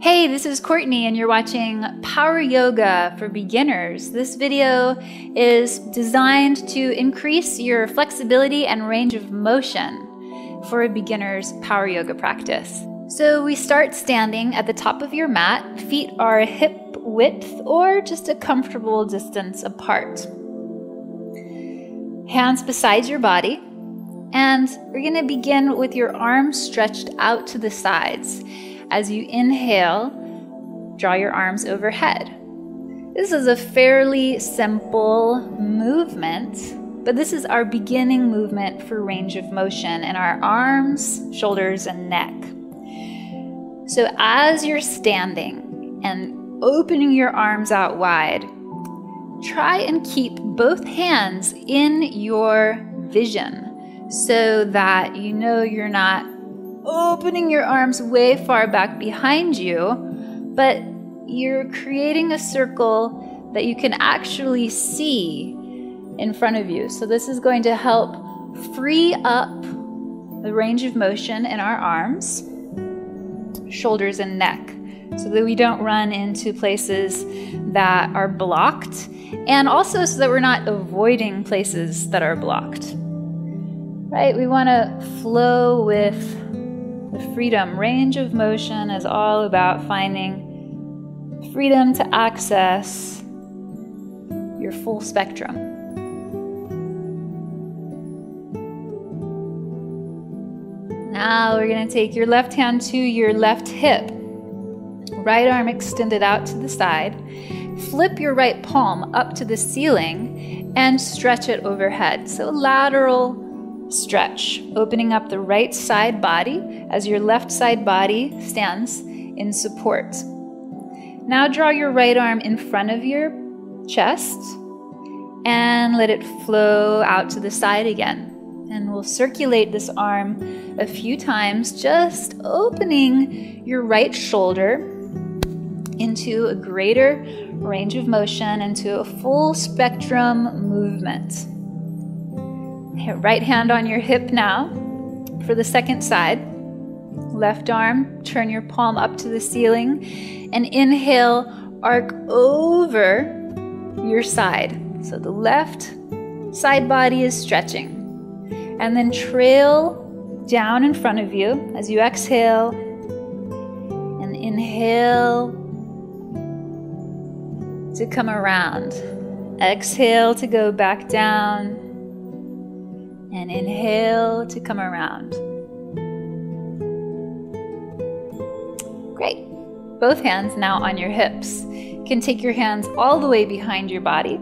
Hey, this is Courtney and you're watching Power Yoga for Beginners. This video is designed to increase your flexibility and range of motion for a beginner's power yoga practice. So we start standing at the top of your mat. Feet are hip width or just a comfortable distance apart. Hands beside your body. And we're going to begin with your arms stretched out to the sides. As you inhale, draw your arms overhead. This is a fairly simple movement, but this is our beginning movement for range of motion in our arms, shoulders, and neck. So as you're standing and opening your arms out wide, try and keep both hands in your vision so that you know you're not opening your arms way far back behind you, but you're creating a circle that you can actually see in front of you. So this is going to help free up the range of motion in our arms, shoulders, and neck, so that we don't run into places that are blocked, and also so that we're not avoiding places that are blocked. Right? We want to flow with the freedom. Range of motion is all about finding freedom to access your full spectrum. Now we're going to take your left hand to your left hip. Right arm extended out to the side. Flip your right palm up to the ceiling and stretch it overhead. So lateral stretch, opening up the right side body as your left side body stands in support. Now draw your right arm in front of your chest and let it flow out to the side again. And we'll circulate this arm a few times, just opening your right shoulder into a greater range of motion, into a full spectrum movement. Right hand on your hip now for the second side. Left arm, turn your palm up to the ceiling and inhale, arc over your side. So the left side body is stretching. And then trail down in front of you as you exhale and inhale to come around. Exhale to go back down. And inhale to come around. Great. Both hands now on your hips. You can take your hands all the way behind your body.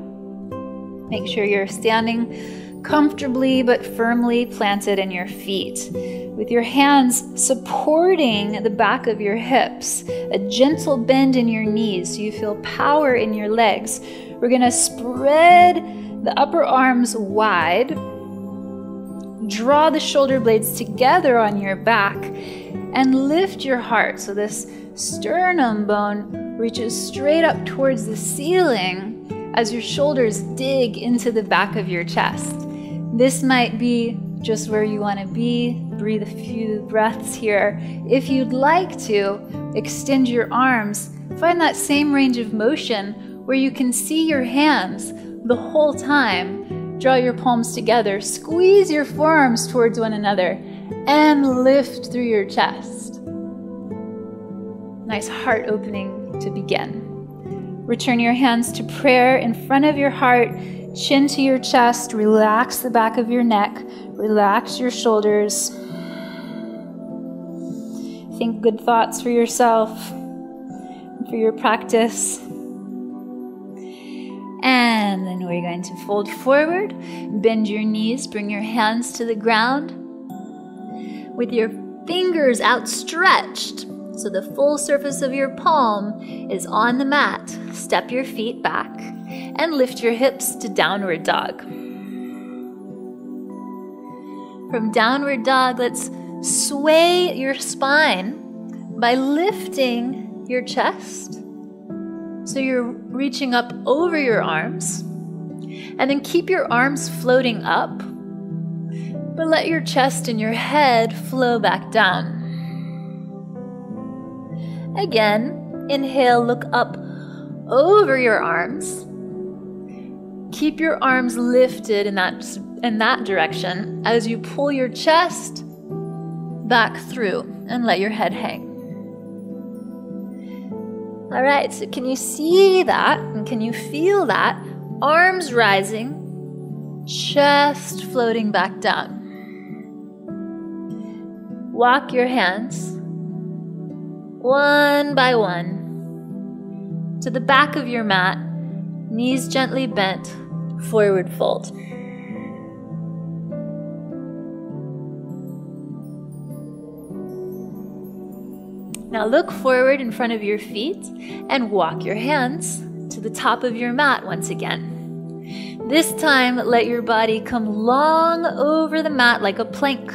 Make sure you're standing comfortably but firmly planted in your feet. With your hands supporting the back of your hips, a gentle bend in your knees so you feel power in your legs. We're going to spread the upper arms wide. Draw the shoulder blades together on your back and lift your heart so this sternum bone reaches straight up towards the ceiling as your shoulders dig into the back of your chest. This might be just where you want to be. Breathe a few breaths here. If you'd like to, extend your arms. Find that same range of motion where you can see your hands the whole time. Draw your palms together, squeeze your forearms towards one another, and lift through your chest. Nice heart opening to begin. Return your hands to prayer in front of your heart, chin to your chest, relax the back of your neck, relax your shoulders. Think good thoughts for yourself and for your practice. And then we're going to fold forward, bend your knees, bring your hands to the ground with your fingers outstretched so the full surface of your palm is on the mat. Step your feet back and lift your hips to downward dog. From downward dog, let's sway your spine by lifting your chest. So you're reaching up over your arms, and then keep your arms floating up, but let your chest and your head flow back down. Again, inhale, look up over your arms. Keep your arms lifted in that direction as you pull your chest back through and let your head hang. All right, so can you see that and can you feel that? Arms rising, chest floating back down. Walk your hands one by one to the back of your mat, knees gently bent, forward fold. Now look forward in front of your feet and walk your hands to the top of your mat once again. This time, let your body come long over the mat like a plank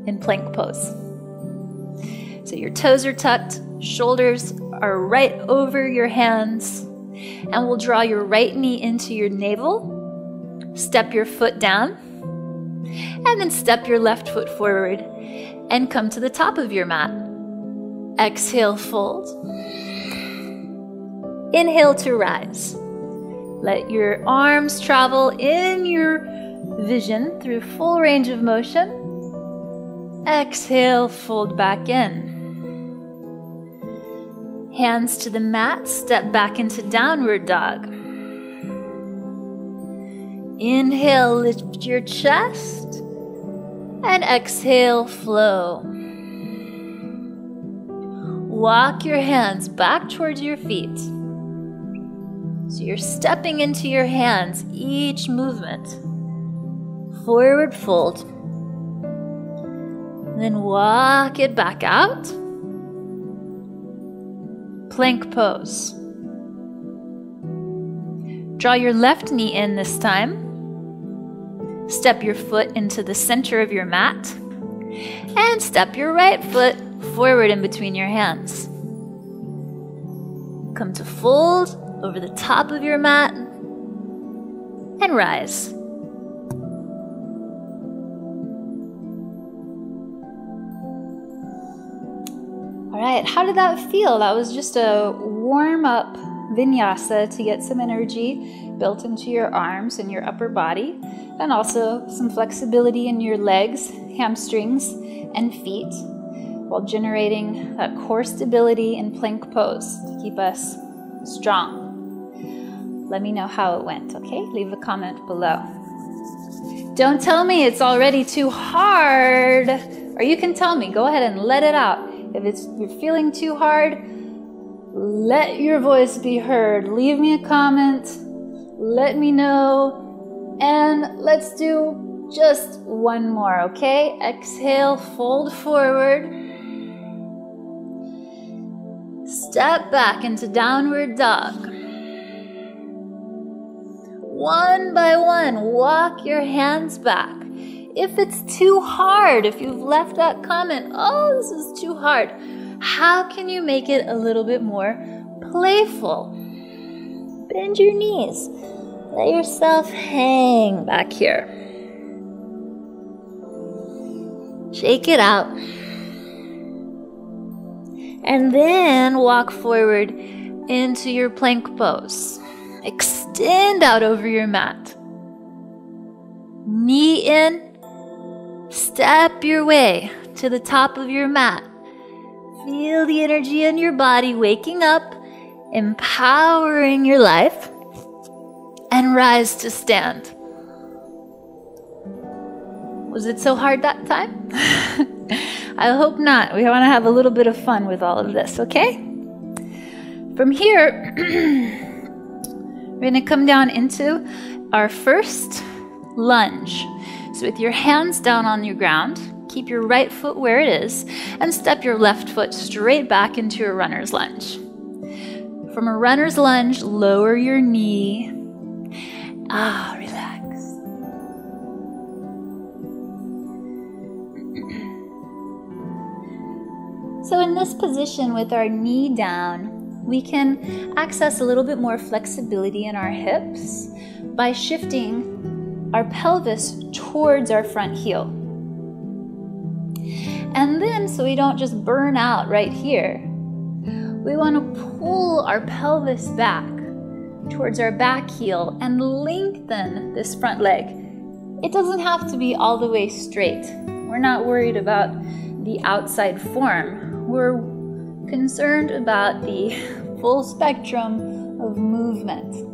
in plank pose. So your toes are tucked, shoulders are right over your hands, and we'll draw your right knee into your navel, step your foot down, and then step your left foot forward and come to the top of your mat. Exhale, fold. Inhale to rise. Let your arms travel in your vision through full range of motion. Exhale, fold back in. Hands to the mat, step back into downward dog. Inhale, lift your chest, and exhale, flow. Walk your hands back towards your feet. So you're stepping into your hands each movement. Forward fold. Then walk it back out. Plank pose. Draw your left knee in this time. Step your foot into the center of your mat. And step your right foot forward in between your hands. Come to fold over the top of your mat and rise. All right, how did that feel? That was just a warm-up vinyasa to get some energy built into your arms and your upper body, and also some flexibility in your legs, hamstrings, and feet, while generating that core stability in plank pose to keep us strong. Let me know how it went, okay? Leave a comment below. Don't tell me it's already too hard, or you can tell me, go ahead and let it out. If you're feeling too hard, let your voice be heard. Leave me a comment, let me know, and let's do just one more, okay? Exhale, fold forward. Step back into downward dog. One by one, walk your hands back. If it's too hard, if you've left that comment, oh, this is too hard, how can you make it a little bit more playful? Bend your knees. Let yourself hang back here. Shake it out. And then walk forward into your plank pose. Extend out over your mat. Knee in. Step your way to the top of your mat. Feel the energy in your body waking up, empowering your life, and rise to stand. Was it so hard that time? I hope not. We want to have a little bit of fun with all of this, okay? From here, we're going to come down into our first lunge. So with your hands down on your ground, keep your right foot where it is, and step your left foot straight back into a runner's lunge. From a runner's lunge, lower your knee. Relax. So in this position with our knee down, we can access a little bit more flexibility in our hips by shifting our pelvis towards our front heel. And then, so we don't just burn out right here, We want to pull our pelvis back towards our back heel and lengthen this front leg. It doesn't have to be all the way straight. We're not worried about the outside form. We're concerned about the full spectrum of movement.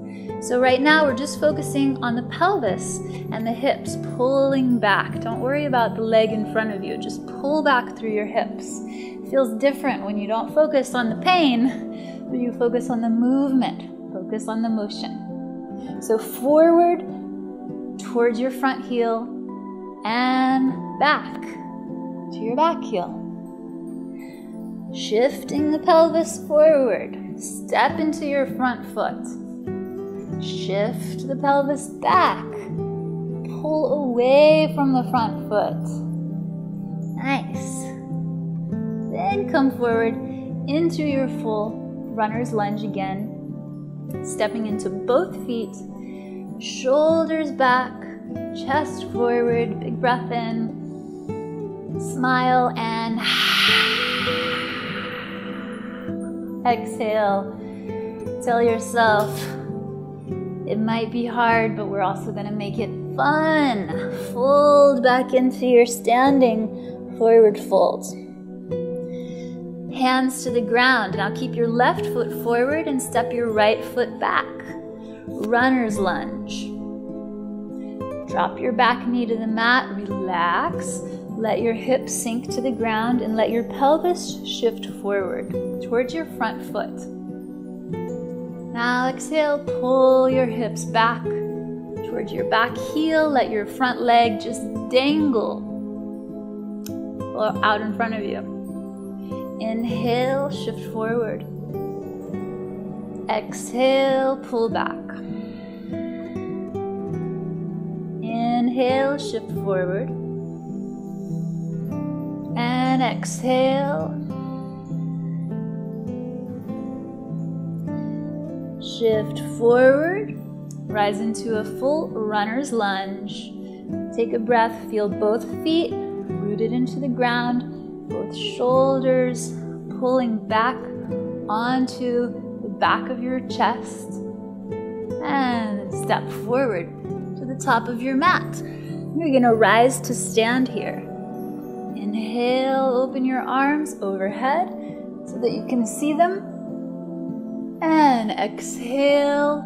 So right now we're just focusing on the pelvis and the hips, pulling back. Don't worry about the leg in front of you. Just pull back through your hips. It feels different when you don't focus on the pain, but you focus on the movement. Focus on the motion. So forward towards your front heel and back to your back heel. Shifting the pelvis forward. Step into your front foot. Shift the pelvis back. Pull away from the front foot. Nice. Then come forward into your full runner's lunge again. Stepping into both feet, shoulders back, chest forward, big breath in, smile and exhale. Tell yourself it might be hard, but we're also going to make it fun. Fold back into your standing forward fold. Hands to the ground. Now keep your left foot forward and step your right foot back. Runner's lunge. Drop your back knee to the mat. Relax. Let your hips sink to the ground and let your pelvis shift forward towards your front foot. Now exhale, pull your hips back towards your back heel. Let your front leg just dangle out in front of you. Inhale, shift forward. Exhale, pull back. Inhale, shift forward. And exhale. Shift forward. Rise into a full runner's lunge. Take a breath. Feel both feet rooted into the ground. Both shoulders pulling back onto the back of your chest. And step forward to the top of your mat. You're going to rise to stand here. Inhale, open your arms overhead so that you can see them. And exhale,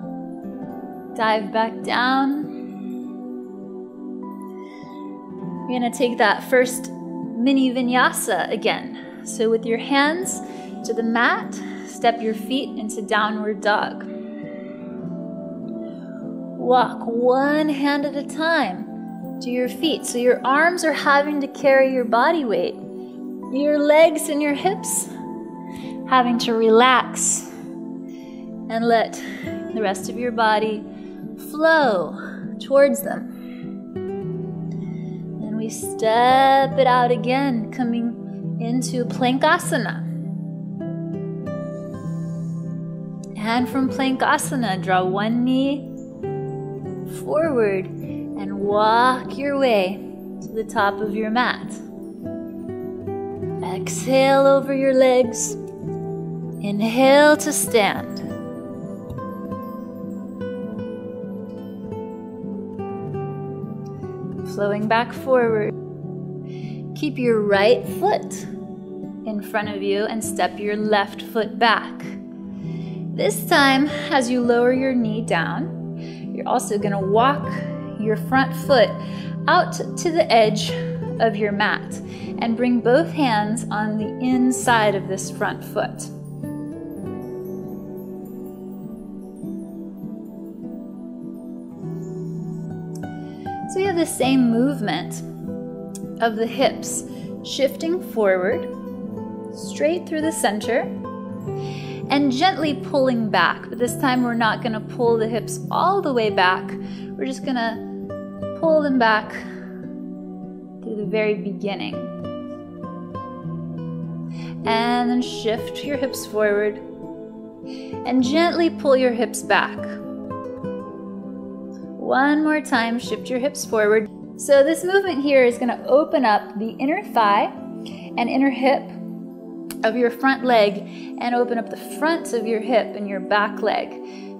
dive back down. You're going to take that first mini vinyasa again. So with your hands to the mat, step your feet into downward dog. Walk one hand at a time to your feet. So your arms are having to carry your body weight. Your legs and your hips having to relax and let the rest of your body flow towards them. We step it out again, coming into Plankasana. And from Plankasana, draw one knee forward and walk your way to the top of your mat. Exhale over your legs. Inhale to stand. Flowing back forward. Keep your right foot in front of you and step your left foot back. This time, as you lower your knee down, you're also going to walk your front foot out to the edge of your mat and bring both hands on the inside of this front foot. So we have the same movement of the hips, shifting forward, straight through the center, and gently pulling back. But this time we're not going to pull the hips all the way back. We're just going to pull them back through the very beginning. And then shift your hips forward and gently pull your hips back. One more time, shift your hips forward. So this movement here is going to open up the inner thigh and inner hip of your front leg and open up the front of your hip and your back leg.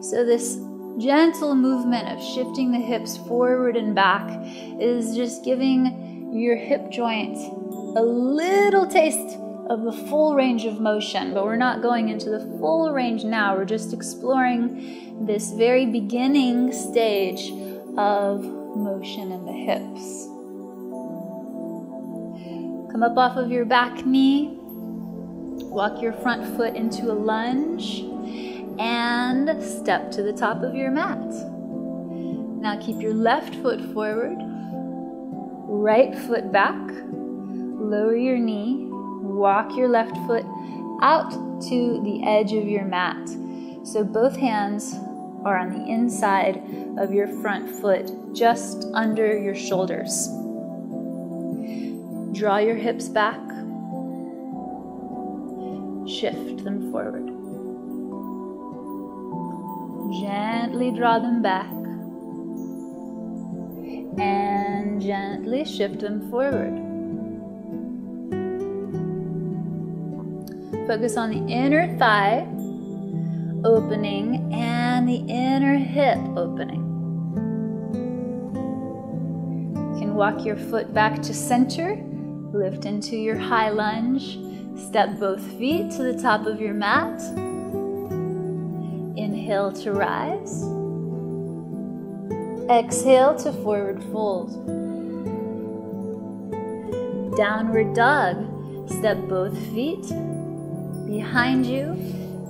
So this gentle movement of shifting the hips forward and back is just giving your hip joint a little taste of the full range of motion, but we're not going into the full range now. We're just exploring this very beginning stage of motion in the hips. Come up off of your back knee, walk your front foot into a lunge, and step to the top of your mat. Now keep your left foot forward, right foot back, lower your knee, walk your left foot out to the edge of your mat. So both hands are on the inside of your front foot, just under your shoulders. Draw your hips back, shift them forward. Gently draw them back, and gently shift them forward. Focus on the inner thigh opening and the inner hip opening. You can walk your foot back to center, lift into your high lunge, step both feet to the top of your mat. Inhale to rise. Exhale to forward fold. Downward dog. Step both feet behind you,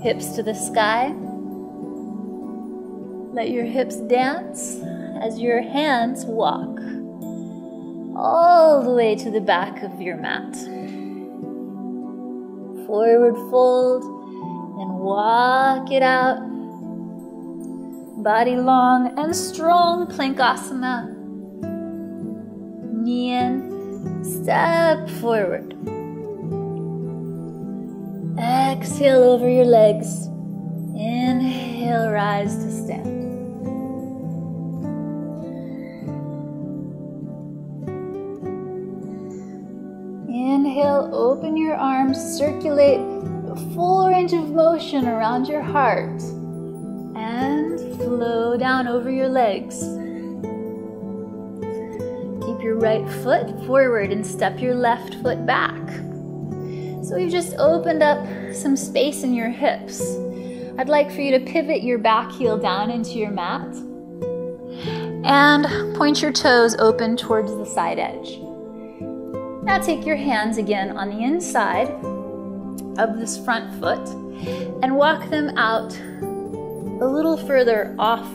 hips to the sky. Let your hips dance as your hands walk all the way to the back of your mat. Forward fold and walk it out. Body long and strong, Plankasana. Knee in, step forward. Exhale over your legs. Inhale, rise to stand. Inhale, open your arms, circulate the full range of motion around your heart, and flow down over your legs. Keep your right foot forward and step your left foot back. So we've just opened up some space in your hips. I'd like for you to pivot your back heel down into your mat and point your toes open towards the side edge. Now take your hands again on the inside of this front foot and walk them out a little further off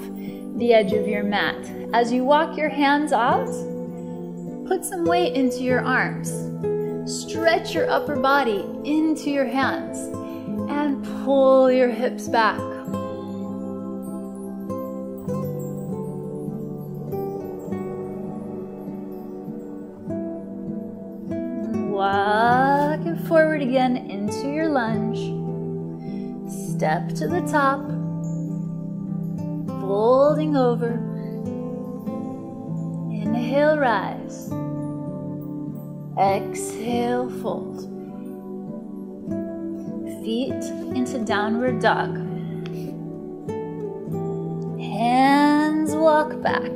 the edge of your mat. As you walk your hands out, put some weight into your arms. Stretch your upper body into your hands and pull your hips back. Walking forward again into your lunge. Step to the top, folding over. Inhale, rise. Exhale, fold. Feet into downward dog. Hands walk back.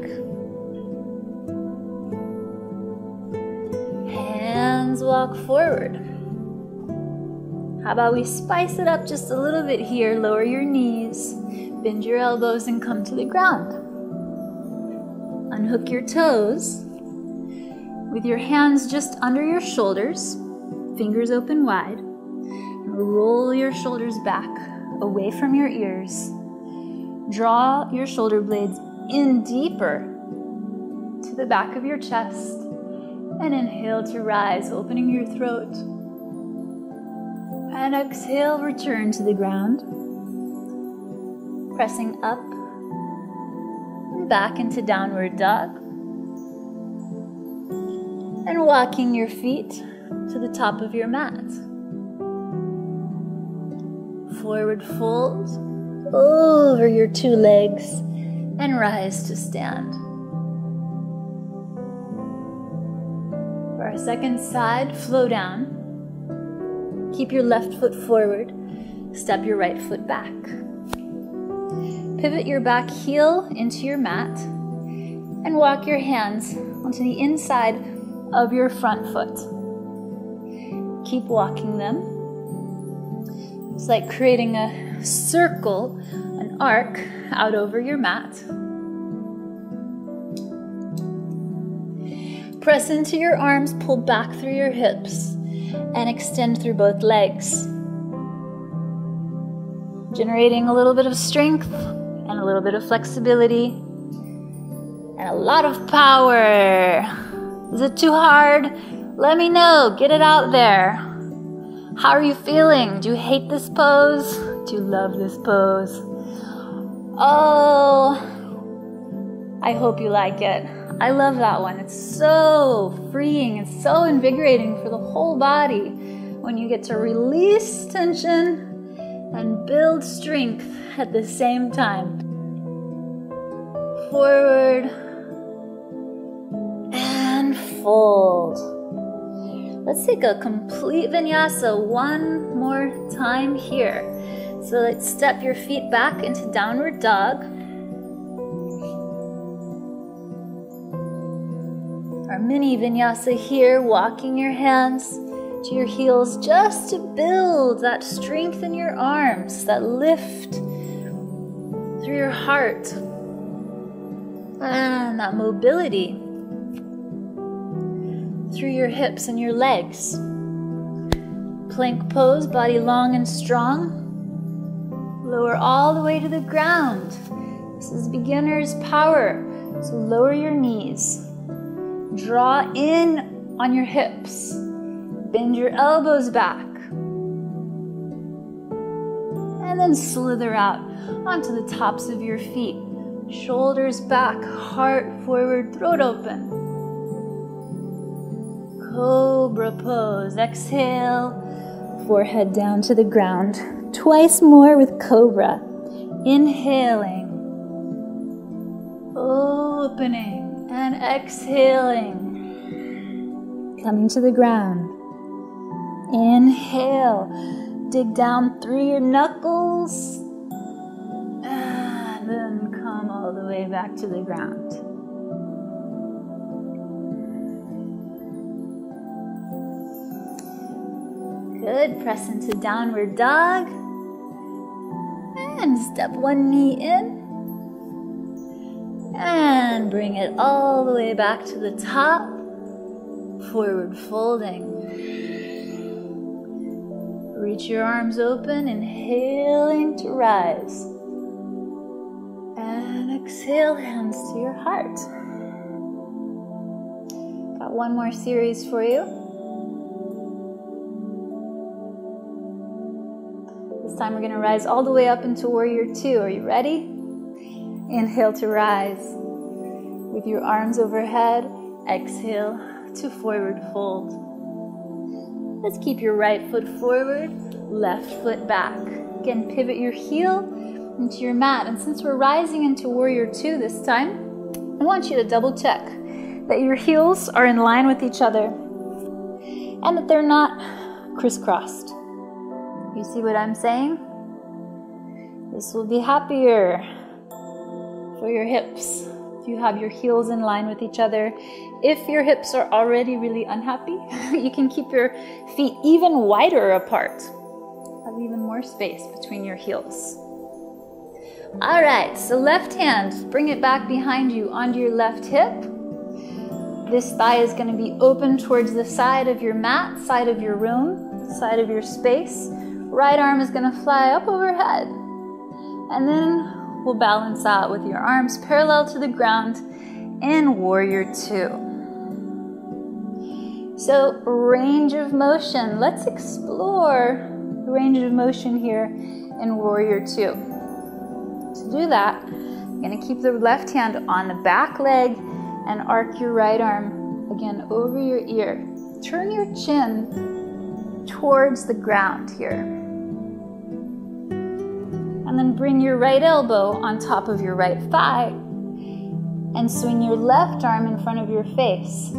Hands walk forward. How about we spice it up just a little bit here? Lower your knees, bend your elbows, and come to the ground. Unhook your toes. With your hands just under your shoulders, fingers open wide, and roll your shoulders back away from your ears. Draw your shoulder blades in deeper to the back of your chest, and inhale to rise, opening your throat. And exhale, return to the ground, pressing up and back into downward dog. And walking your feet to the top of your mat. Forward fold over your two legs and rise to stand. For our second side, flow down. Keep your left foot forward. Step your right foot back. Pivot your back heel into your mat and walk your hands onto the inside of your front foot. Keep walking them. It's like creating a circle, an arc out over your mat. Press into your arms, pull back through your hips, and extend through both legs. Generating a little bit of strength and a little bit of flexibility and a lot of power. Is it too hard? Let me know. Get it out there. How are you feeling? Do you hate this pose? Do you love this pose? Oh, I hope you like it. I love that one. It's so freeing. It's so invigorating for the whole body when you get to release tension and build strength at the same time. Forward and fold. Let's take a complete vinyasa one more time here. So let's step your feet back into downward dog. Our mini vinyasa here, walking your hands to your heels just to build that strength in your arms, that lift through your heart, and that mobility through your hips and your legs. Plank pose, body long and strong. Lower all the way to the ground. This is beginner's power, so lower your knees. Draw in on your hips. Bend your elbows back. And then slither out onto the tops of your feet. Shoulders back, heart forward, throat open. Cobra pose. Exhale, forehead down to the ground. Twice more with cobra. Inhaling, opening, and exhaling. Coming to the ground. Inhale, dig down through your knuckles, and then come all the way back to the ground. Good, press into downward dog, and step one knee in, and bring it all the way back to the top, forward folding. Reach your arms open, inhaling to rise. And exhale, hands to your heart. Got one more series for you. This time we're going to rise all the way up into Warrior Two. Are you ready? Inhale to rise. With your arms overhead, exhale to forward fold. Let's keep your right foot forward, left foot back. Again, pivot your heel into your mat. And since we're rising into Warrior Two this time, I want you to double check that your heels are in line with each other and that they're not crisscrossed. You see what I'm saying? This will be happier for your hips if you have your heels in line with each other. If your hips are already really unhappy, you can keep your feet even wider apart. Have even more space between your heels. All right, so left hand, bring it back behind you onto your left hip. This thigh is going to be open towards the side of your mat, side of your room, side of your space. Right arm is going to fly up overhead. And then we'll balance out with your arms parallel to the ground in Warrior Two. So range of motion. Let's explore the range of motion here in Warrior Two. To do that, you're going to keep the left hand on the back leg and arc your right arm again over your ear. Turn your chin towards the ground here. And then bring your right elbow on top of your right thigh and swing your left arm in front of your face.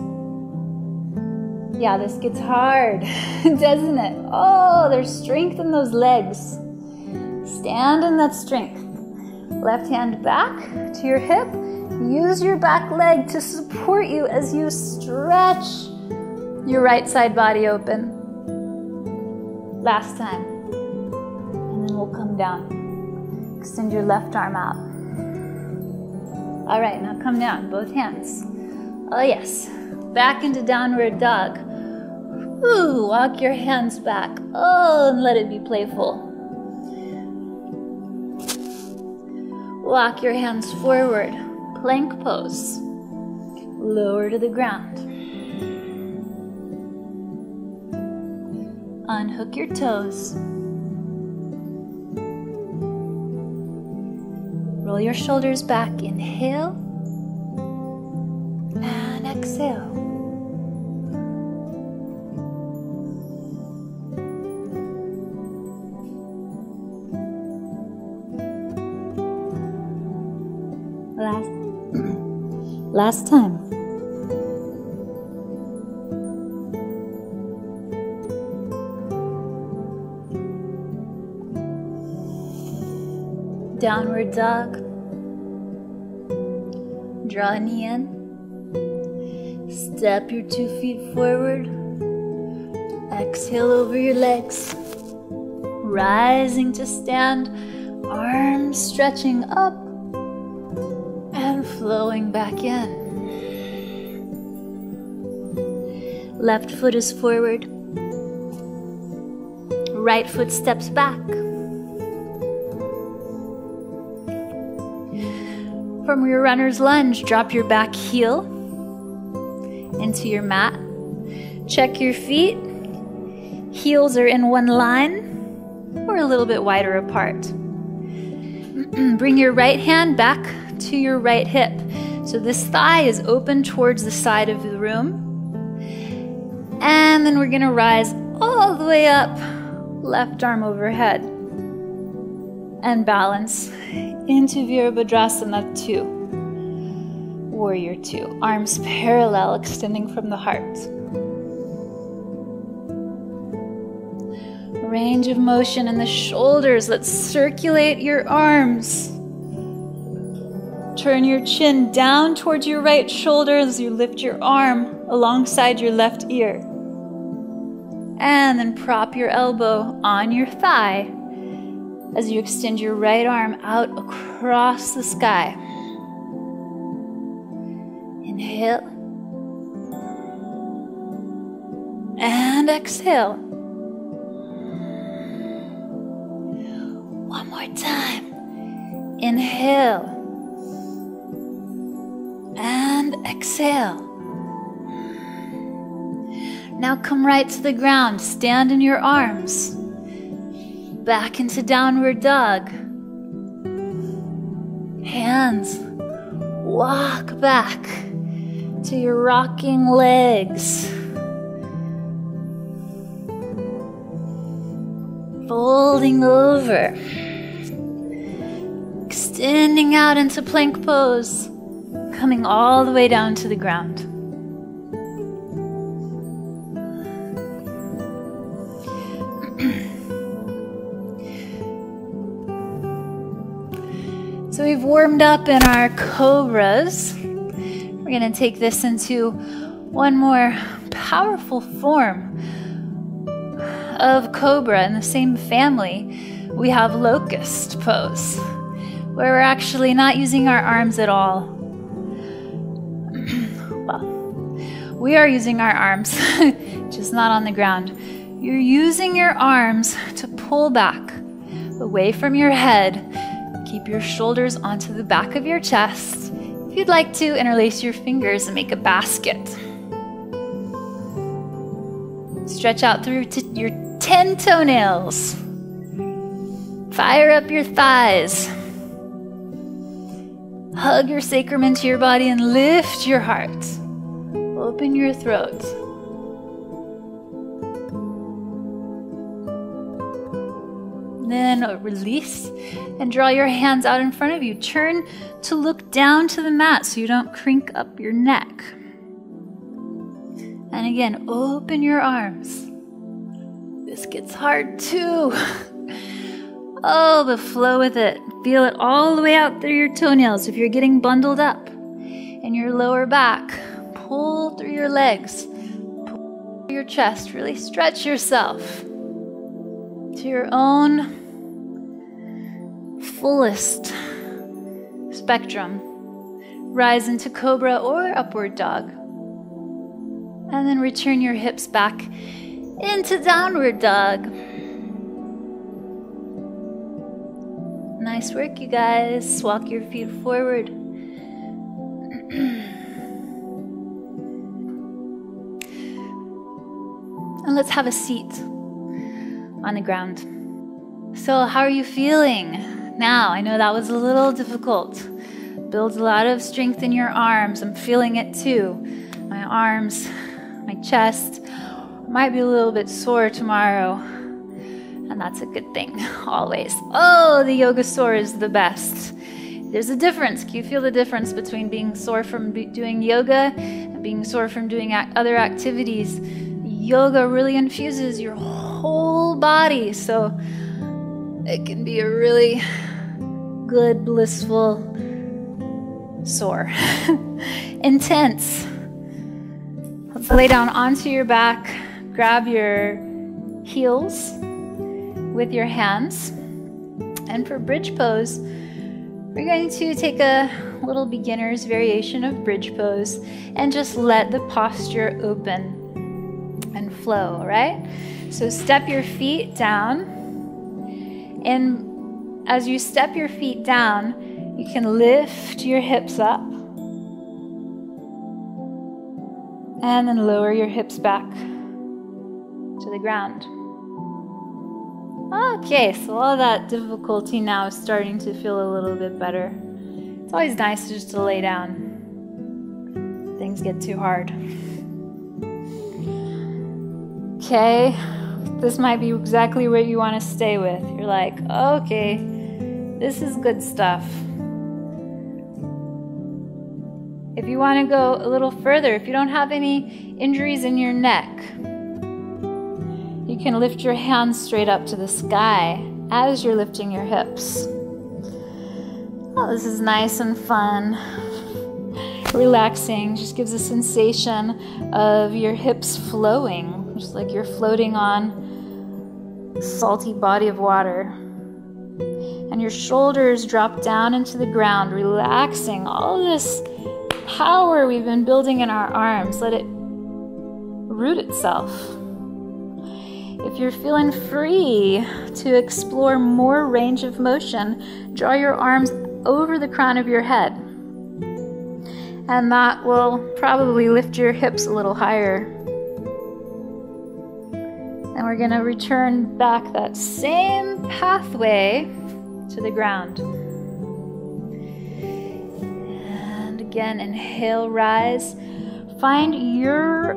Yeah, this gets hard, doesn't it? Oh, there's strength in those legs. Stand in that strength. Left hand back to your hip. Use your back leg to support you as you stretch your right side body open. Last time. And then we'll come down. Extend your left arm out. All right, now come down, both hands. Oh yes, back into downward dog. Ooh, walk your hands back. Oh, and let it be playful. Walk your hands forward. Plank pose. Lower to the ground. Unhook your toes. Roll your shoulders back. Inhale and exhale. Last time. Downward dog. Draw a knee in. Step your 2 feet forward. Exhale over your legs. Rising to stand. Arms stretching up and flowing back in. Left foot is forward. Right foot steps back. From your runner's lunge, drop your back heel into your mat. Check your feet. Heels are in one line or a little bit wider apart. Bring your right hand back to your right hip. So this thigh is open towards the side of the room. And then we're going to rise all the way up, left arm overhead, and balance into Virabhadrasana 2, Warrior 2. Arms parallel, extending from the heart. Range of motion in the shoulders. Let's circulate your arms. Turn your chin down towards your right shoulder as you lift your arm alongside your left ear. And then prop your elbow on your thigh as you extend your right arm out across the sky. Inhale. And exhale. One more time. Inhale. And exhale. Now come right to the ground. Stand in your arms. Back into downward dog. Hands. Walk back to your rocking legs. Folding over. Extending out into plank pose. Coming all the way down to the ground. So we've warmed up in our cobras. We're going to take this into one more powerful form of cobra in the same family. We have locust pose, where we're actually not using our arms at all. Well, we are using our arms, just not on the ground. You're using your arms to pull back away from your head. Keep your shoulders onto the back of your chest. If you'd like to, interlace your fingers and make a basket. Stretch out through to your 10 toenails. Fire up your thighs. Hug your sacrum into your body and lift your heart. Open your throat. Then release and draw your hands out in front of you. Turn to look down to the mat so you don't crink up your neck. And again, open your arms. This gets hard too. Oh, but flow with it. Feel it all the way out through your toenails. If you're getting bundled up in your lower back, pull through your legs, pull through your chest. Really stretch yourself to your own fullest spectrum. Rise into cobra or upward dog. And then return your hips back into downward dog. Nice work, you guys. Walk your feet forward. And let's have a seat on the ground. So how are you feeling now? I know that was a little difficult. Builds a lot of strength in your arms. I'm feeling it too. My arms, my chest might be a little bit sore tomorrow. And that's a good thing, always. Oh, the yoga sore is the best. There's a difference. Can you feel the difference between being sore from doing yoga and being sore from doing other activities? Yoga really infuses your whole body, so it can be a really good, blissful sore. Intense. Let's lay down onto your back. Grab your heels with your hands. And for bridge pose, we're going to take a little beginner's variation of bridge pose and just let the posture open and flow, all right? So step your feet down, and as you step your feet down, you can lift your hips up and then lower your hips back to the ground. Okay, so all that difficulty now is starting to feel a little bit better. It's always nice just to lay down. Things get too hard. Okay, this might be exactly where you want to stay with. You're like, okay, this is good stuff. If you want to go a little further, if you don't have any injuries in your neck, you can lift your hands straight up to the sky as you're lifting your hips. Oh, this is nice and fun. Relaxing, just gives a sensation of your hips flowing, just like you're floating on a salty body of water. And your shoulders drop down into the ground, relaxing all this power we've been building in our arms. Let it root itself. If you're feeling free to explore more range of motion, draw your arms over the crown of your head. And that will probably lift your hips a little higher. And we're going to return back that same pathway to the ground. And again, inhale, rise. Find your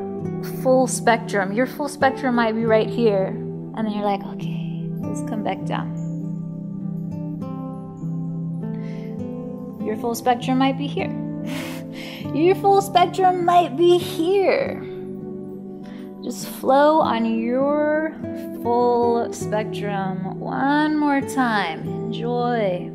full spectrum. Your full spectrum might be right here. And then you're like, okay, let's come back down. Your full spectrum might be here. Your full spectrum might be here. Just flow on your full spectrum one more time. Enjoy.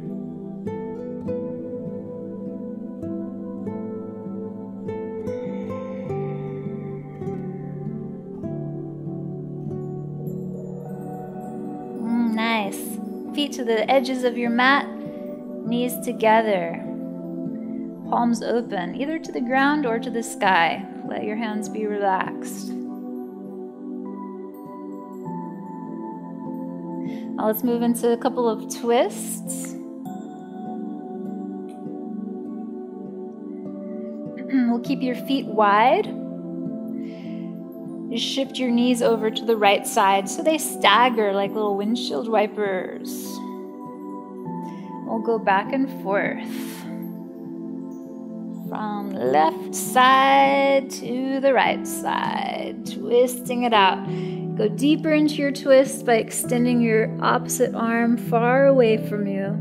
Nice. Feet to the edges of your mat, knees together. Palms open, either to the ground or to the sky. Let your hands be relaxed. Now let's move into a couple of twists. We'll keep your feet wide. Just shift your knees over to the right side so they stagger like little windshield wipers. We'll go back and forth. From the left side to the right side, twisting it out. Go deeper into your twist by extending your opposite arm far away from you.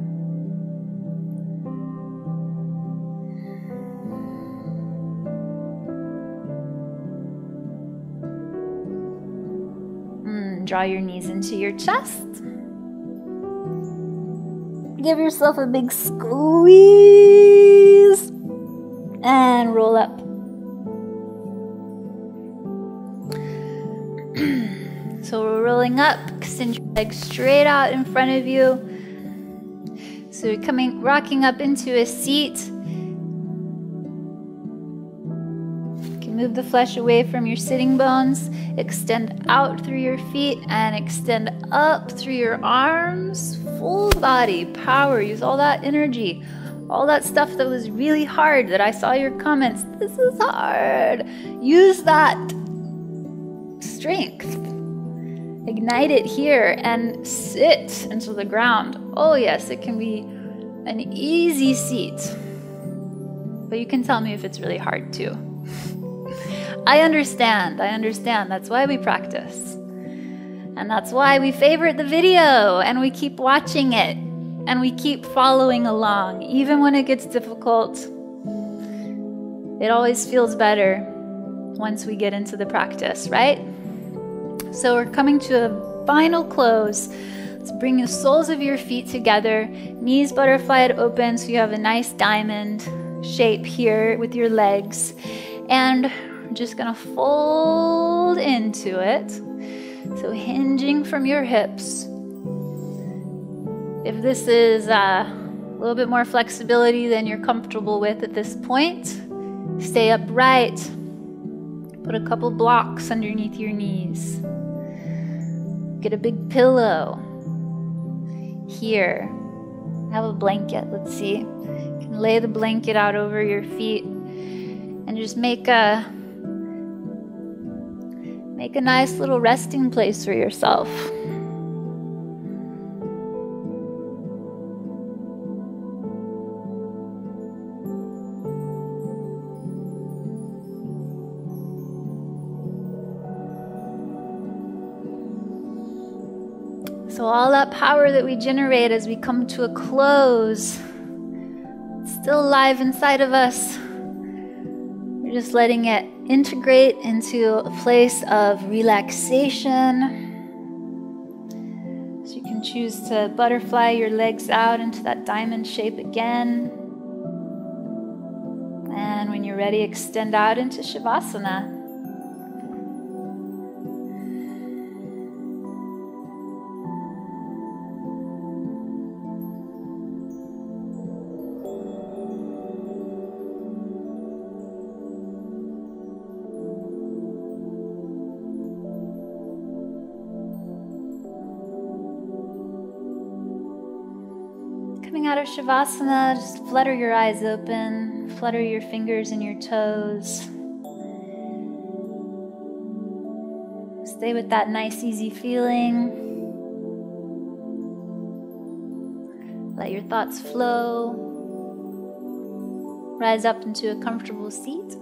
draw your knees into your chest. Give yourself a big squeeze and roll up. So we're rolling up, extend your legs straight out in front of you. So you're rocking up into a seat. You can move the flesh away from your sitting bones, extend out through your feet and extend up through your arms. Full body power, use all that energy, all that stuff that was really hard that I saw your comments. This is hard. Use that strength. Ignite it here and sit into the ground. Oh yes, it can be an easy seat, but you can tell me if it's really hard too. I understand. That's why we practice. And that's why we favorite the video and we keep watching it and we keep following along. Even when it gets difficult, it always feels better once we get into the practice, right? So we're coming to a final close. Let's bring the soles of your feet together, knees butterflied open so you have a nice diamond shape here with your legs. And we're just gonna fold into it. So hinging from your hips. If this is a little bit more flexibility than you're comfortable with at this point, stay upright. Put a couple blocks underneath your knees. Get a big pillow. Here, have a blanket, let's see. You can lay the blanket out over your feet and just make a nice little resting place for yourself. So all that power that we generate as we come to a close, it's still alive inside of us. We're just letting it integrate into a place of relaxation. So you can choose to butterfly your legs out into that diamond shape again. And when you're ready, extend out into Shavasana. Coming out of Shavasana, just flutter your eyes open, flutter your fingers and your toes. Stay with that nice, easy feeling. Let your thoughts flow. Rise up into a comfortable seat.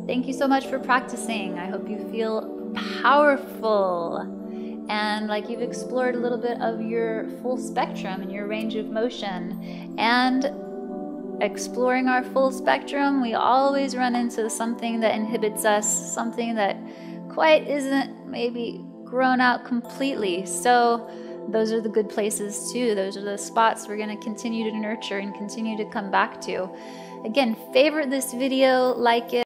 Thank you so much for practicing. I hope you feel powerful and like you've explored a little bit of your full spectrum and your range of motion. And exploring our full spectrum, we always run into something that inhibits us, something that quite isn't maybe grown out completely. So those are the good places too. Those are the spots we're going to continue to nurture and continue to come back to. Again, favorite this video, like it.